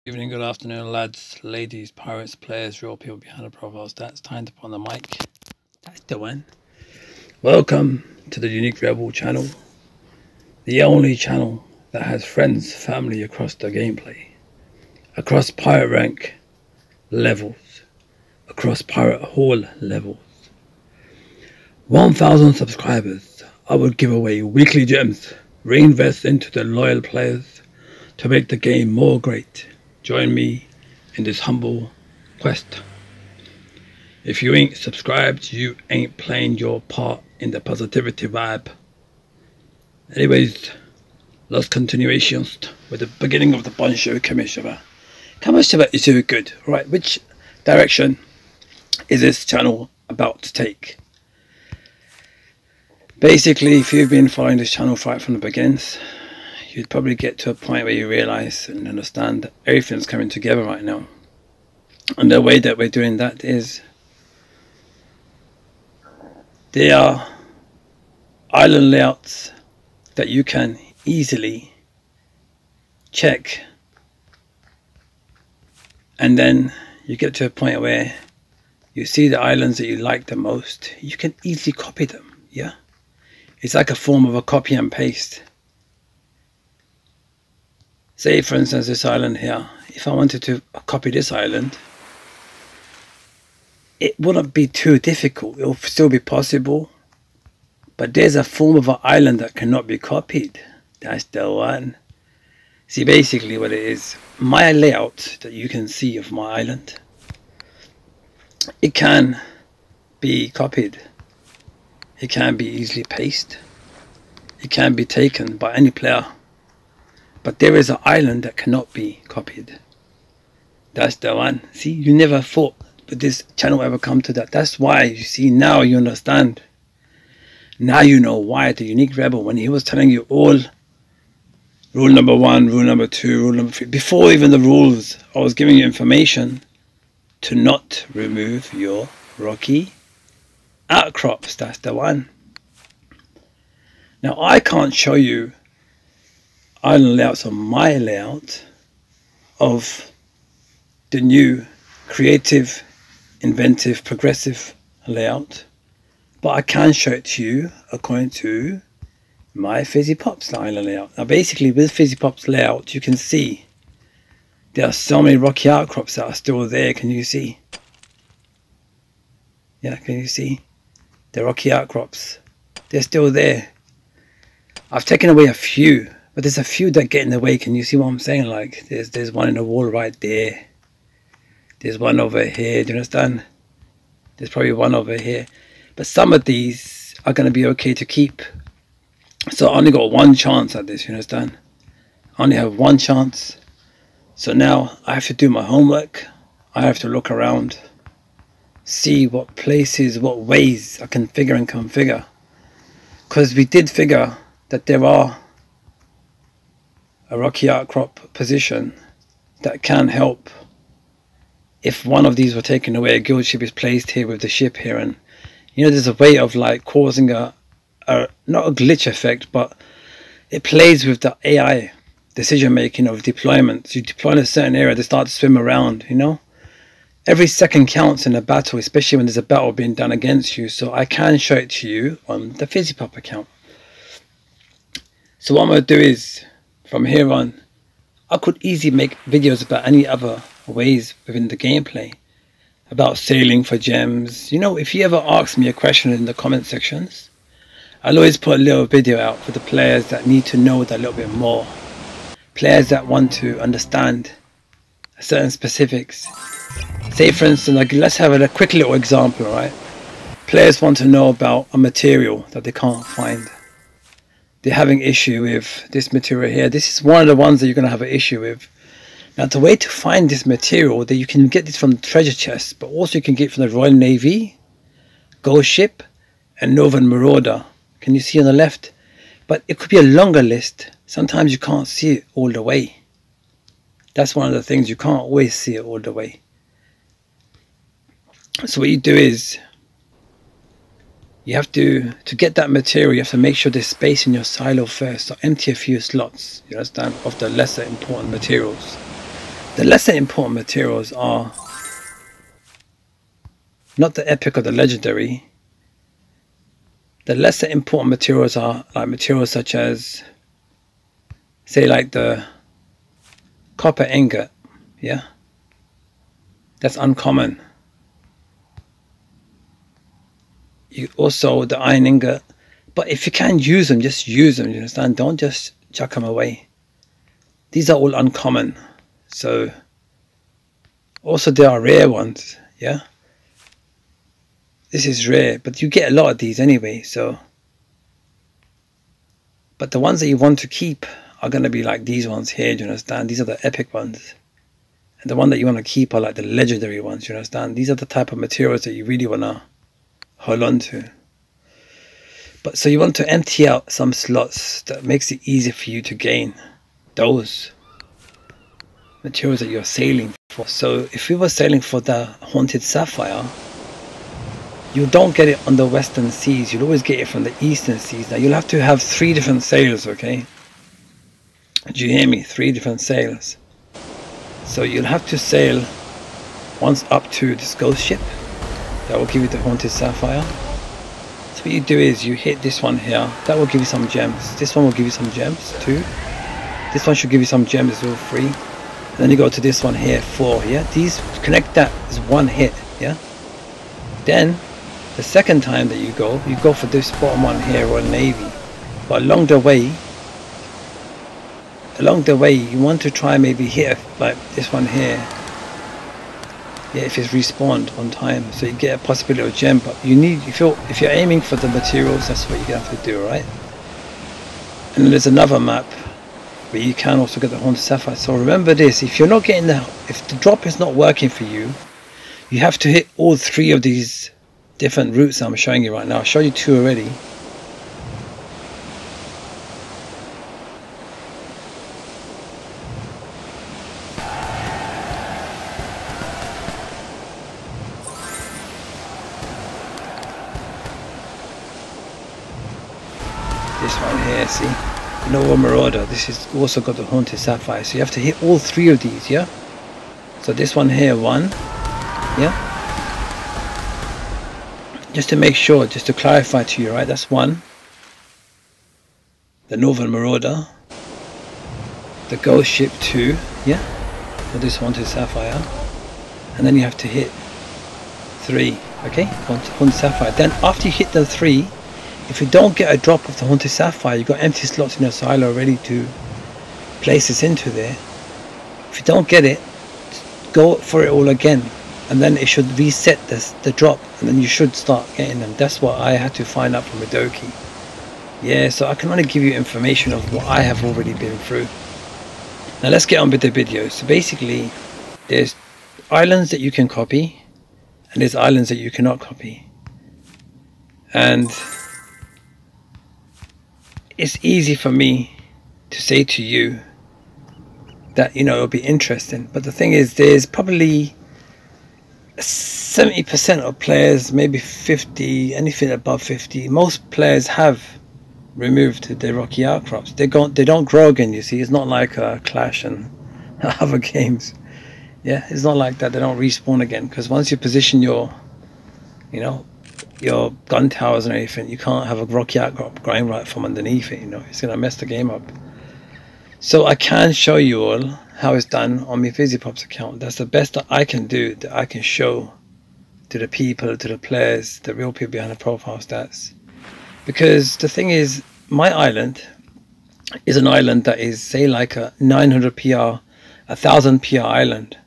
Evening, good afternoon, lads, ladies, pirates, players, real people behind the profiles. That's time to put on the mic. That's the one. Welcome to the Unique Rebel channel, the only channel that has friends, family across the gameplay, across pirate rank levels, across pirate hall levels. 1,000 subscribers, I would give away weekly gems, reinvest into the loyal players to make the game more great. Join me in this humble quest. If you ain't subscribed, you ain't playing your part in the positivity vibe. Anyways, let's continuations with the beginning of the Bansho Kamishiba. Kamishiba is so good. Right, which direction is this channel about to take? Basically, if you've been following this channel right from the beginnings, you'd probably get to a point where you realize and understand that everything's coming together right now. And the way that we're doing that is there are island layouts that you can easily check, and then you get to a point where you see the islands that you like the most. You can easily copy them. Yeah, it's like a form of a copy and paste. Say, for instance, this island here. If I wanted to copy this island, it wouldn't be too difficult. It will still be possible. But there's a form of an island that cannot be copied. That's the one. See, basically what it is, my layout that you can see of my island, it can be copied. It can be easily pasted. It can be taken by any player. But there is an island that cannot be copied. That's the one. See, you never thought that this channel ever come to that. That's why, you see, now you understand. Now you know why the Unique Rebel, when he was telling you all, rule number 1, rule number 2, rule number 3, before even the rules, I was giving you information to not remove your rocky outcrops. That's the one. Now, I can't show you island layouts on my layout of the new creative, inventive, progressive layout, but I can show it to you according to my Fizzy Pops island layout. Now basically with Fizzy Pops layout, you can see there are so many rocky outcrops that are still there. Can you see? Yeah, can you see? The rocky outcrops, they're still there. I've taken away a few, but there's a few that get in the way. Can you see what I'm saying? Like there's one in the wall right there. There's one over here. Do you understand? There's probably one over here. But some of these are going to be okay to keep. So I only got one chance at this. You understand? I only have one chance. So now I have to do my homework. I have to look around, see what places, what ways I can figure and configure. Because we did figure that there are a rocky outcrop position that can help if one of these were taken away. A guild ship is placed here with the ship here, and you know there's a way of like causing a not a glitch effect, but it plays with the AI decision making of deployments. You deploy in a certain area, they start to swim around. You know, every second counts in a battle, especially when there's a battle being done against you. So I can show it to you on the Fizzy Pop account. So what I'm going to do is, from here on, I could easily make videos about any other ways within the gameplay, about sailing for gems. You know, if you ever ask me a question in the comment sections, I'll always put a little video out for the players that need to know that a little bit more. Players that want to understand certain specifics. Say for instance, like, let's have a quick little example, right? Players want to know about a material that they can't find. They're having issue with this material here. This is one of the ones that you're going to have an issue with. Now, the way to find this material, that you can get this from the treasure chest, but also you can get it from the Royal Navy, Ghost Ship, and Northern Marauder. Can you see on the left? But it could be a longer list. Sometimes you can't see it all the way. That's one of the things, you can't always see it all the way. So what you do is, you have to get that material, you have to make sure there's space in your silo first. So empty a few slots, you understand, of the lesser important materials. The lesser important materials are not the epic or the legendary. The lesser important materials are like materials such as, say, like the copper ingot, yeah? That's uncommon. You also the iron ingot, but if you can use them, just use them, you understand? Don't just chuck them away. These are all uncommon. So also there are rare ones, yeah? This is rare, but you get a lot of these anyway, so. But the ones that you want to keep are going to be like these ones here, do you understand? These are the epic ones. And the one that you want to keep are like the legendary ones, you understand? These are the type of materials that you really want to hold on to. But so you want to empty out some slots that makes it easy for you to gain those materials that you're sailing for. So if you were sailing for the Haunted Sapphire, you don't get it on the western seas, you'll always get it from the eastern seas. Now you'll have to have 3 different sails, okay? Do you hear me? 3 different sails. So you'll have to sail once up to this ghost ship that will give you the Haunted Sapphire. So what you do is you hit this one here, that will give you some gems. This one will give you some gems too. This one should give you some gems as well, free. And then you go to this one here, 4, yeah? These, connect that as one hit, yeah? Then the second time that you go for this bottom one here, Royal Navy. But along the way you want to try maybe hit like this one here, yeah, if it's respawned on time, so you get a possibility of gem. But you need, if you're aiming for the materials, that's what you have to do, right? And then there's another map where you can also get the Haunted Sapphire. So remember this, if you're not getting if the drop is not working for you, you have to hit all 3 of these different routes I'm showing you right now. I'll show you 2 already. This one here, see? Nova Marauder. This is also got the Haunted Sapphire. So you have to hit all 3 of these, yeah? So this one here, 1, yeah? Just to make sure, just to clarify to you, right? That's 1. The Northern Marauder. The Ghost Ship 2, yeah? For this Haunted Sapphire. And then you have to hit 3, okay? Haunted Sapphire. Then after you hit the 3, if you don't get a drop of the Haunted Sapphire, you've got empty slots in your silo ready to place this into there. If you don't get it, go for it all again. And then it should reset the drop, and then you should start getting them. That's what I had to find out from Midoki. Yeah, so I can only give you information of what I have already been through. Now let's get on with the video. So basically, there's islands that you can copy, and there's islands that you cannot copy. And it's easy for me to say to you that, you know, it'll be interesting. But the thing is, there's probably 70% of players, maybe 50, anything above 50, most players have removed their rocky outcrops. They don't grow again, you see. It's not like Clash and other games. Yeah, it's not like that. They don't respawn again, because once you position your, you know, your gun towers and everything, you can't have a rocky outcrop growing right from underneath it, you know. It's gonna mess the game up. So I can show you all how it's done on my VisiPops account. That's the best that I can do, that I can show to the people, to the players, the real people behind the profile stats. Because the thing is, my island is an island that is, say, like a 900 PR, 1000 PR island,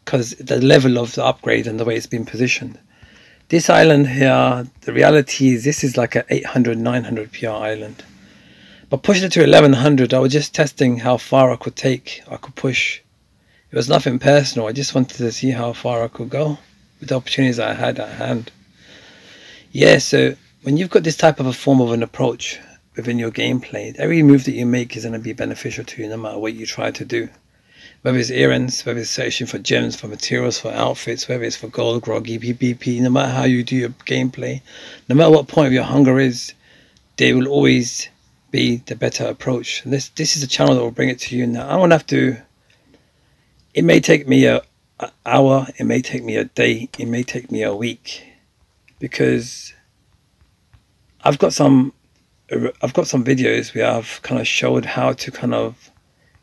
because the level of the upgrade and the way it's been positioned. This island here, the reality is this is like a 800, 900 PR island. But pushing it to 1100, I was just testing how far I could push. It was nothing personal. I just wanted to see how far I could go with the opportunities I had at hand. Yeah, so when you've got this type of a form of an approach within your gameplay, every move that you make is going to be beneficial to you no matter what you try to do. Whether it's errands, whether it's searching for gems, for materials, for outfits, whether it's for gold, groggy, PvP, no matter how you do your gameplay, no matter what point of your hunger is, there will always be the better approach. This is a channel that will bring it to you. Now I won't have to It may take me an hour, it may take me a day, it may take me a week, because I've got some videos where I've kind of showed how to kind of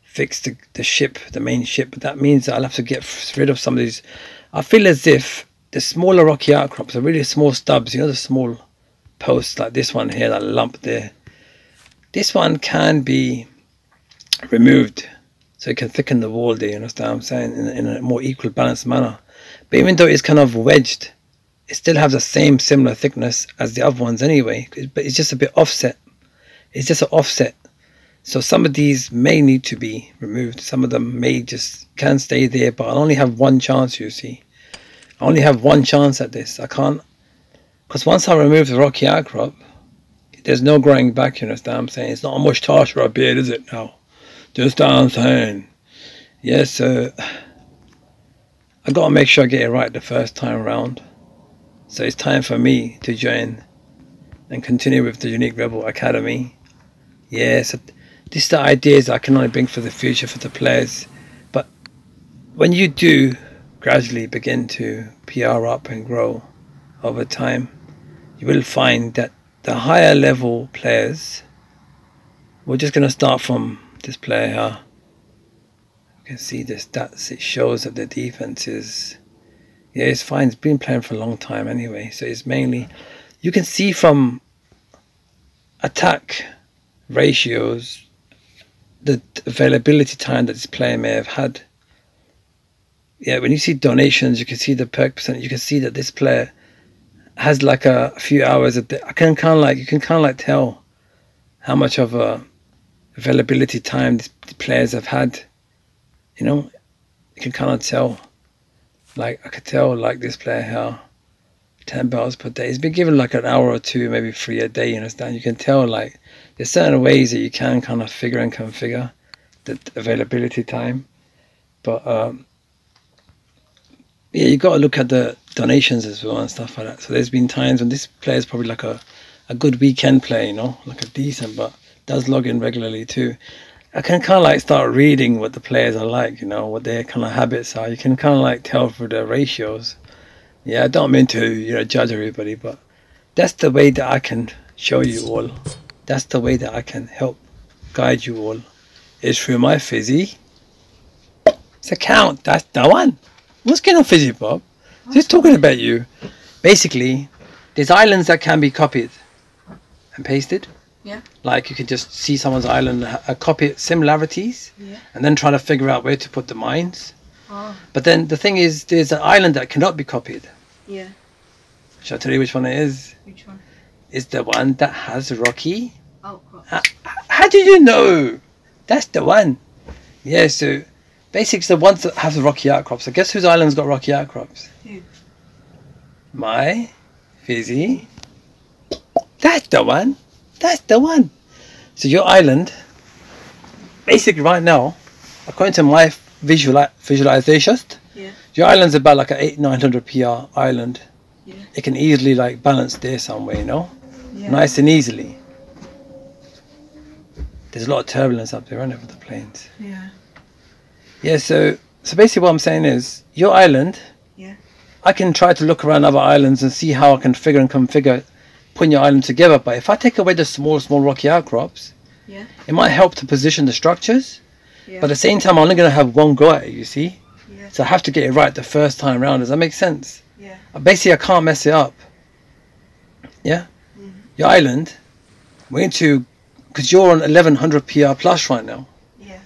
fix the ship, the main ship. But that means that I'll have to get rid of some of these. I feel as if the smaller rocky outcrops are really small stubs, you know, the small posts like this one here, that lump there. This one can be removed so it can thicken the wall there, you understand what I'm saying, in a more equal balanced manner. But even though it's kind of wedged, it still has the same similar thickness as the other ones anyway, but it's just a bit offset. It's just an offset. So some of these may need to be removed. Some of them can stay there, but I'll only have one chance, you see. I only have one chance at this. I can't, because once I remove the rocky outcrop, there's no growing back, you understand what I'm saying? It's not a moustache or a beard, is it now? Just what I'm saying. Yes, so I got to make sure I get it right the first time around. So it's time for me to join and continue with the Unique Rebel Academy. Yes, this is the ideas I can only bring for the future for the players. But when you do gradually begin to PR up and grow over time, you will find that the higher level players, we're just going to start from this player here. You can see the stats, it shows that the defense is, yeah, it's fine. It's been playing for a long time anyway. So it's mainly, you can see from attack ratios, the availability time that this player may have had. Yeah, when you see donations, you can see the perk percent. You can see that this player has like a few hours a day. You can kind of like tell how much of a availability time the players have had. You know, you can kind of tell. Like I could tell, like this player here, 10 barrels per day. He's been given like an hour or two, maybe 3 a day. You understand? You can tell like there's certain ways that you can kind of figure and configure the availability time. But yeah, you got to look at the donations as well and stuff like that. So there's been times when this player is probably like a good weekend player, you know, like a decent, but does log in regularly too. I can kind of like start reading what the players are like, you know, what their kind of habits are. You can kind of like tell through the ratios. Yeah, I don't mean to, you know, judge everybody, but that's the way that I can show you all. That's the way that I can help guide you all, is through my Fizzy. It's account. That's the one. What's going on, Fizzy Bob? Just talking about you. Basically, there's islands that can be copied and pasted. Yeah. Like you can just see someone's island, copy similarities, yeah, and then try to figure out where to put the mines. Oh. But then the thing is, there's an island that cannot be copied. Yeah. Shall I tell you which one it is? Which one? It's the one that has rocky. Oh, crops. How did you know? That's the one. Yeah, so basically the ones that have the rocky outcrops. I guess whose island's got rocky outcrops? Who? My Fizzy. That's the one. That's the one. So your island, basically right now, according to my visualizations, yeah, your island's about like an 800-900 PR island. Yeah. It can easily like balance there somewhere, you know, yeah, nice and easily. There's a lot of turbulence up there, isn't there, with the planes? Yeah. Yeah. So basically, what I'm saying is, your island. Yeah. I can try to look around other islands and see how I can figure and configure putting your island together. But if I take away the small rocky outcrops, yeah, it might help to position the structures. yeah, But at the same time, I'm only going to have one go at it, you see. yeah, So I have to get it right the first time round. Does that make sense? yeah, Basically, I can't mess it up. Yeah? mm-hmm, Your island, we're into, because you're on 1100 PR plus right now yeah,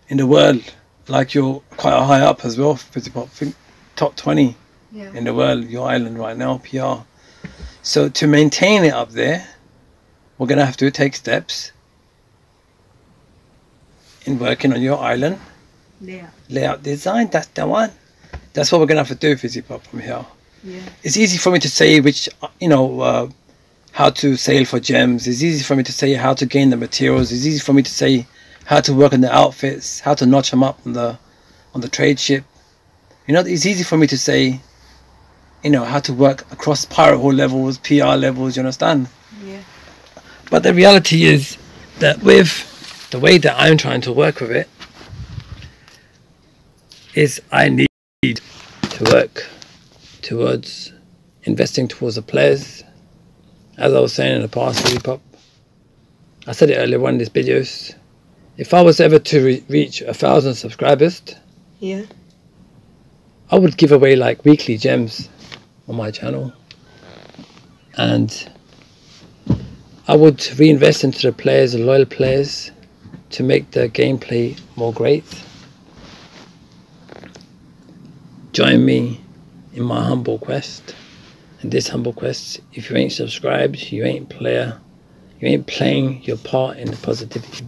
in the world. Like you're quite high up as well, I think top 20 yeah, in the world, your island right now, PR. So to maintain it up there, we're going to have to take steps in working on your island. yeah, Layout design, that's the one. That's what we're going to have to do, Fizzy Pop, from here. yeah, It's easy for me to say which, you know, how to sail for gems. It's easy for me to say how to gain the materials. It's easy for me to say how to work on the outfits, how to notch them up on the trade ship. You know, it's easy for me to say, you know, how to work across pirate hall levels, PR levels, you understand? yeah, But the reality is that with the way that I'm trying to work with it, is I need to work towards investing towards the players. As I was saying in the past, Repop, I said it earlier in one of these videos, if I was ever to reach 1,000 subscribers, yeah, I would give away like weekly gems on my channel, and I would reinvest into the players, the loyal players, to make the gameplay more great. Join me in my humble quest. In this humble quest, if you ain't subscribed, you ain't playing your part in the positivity.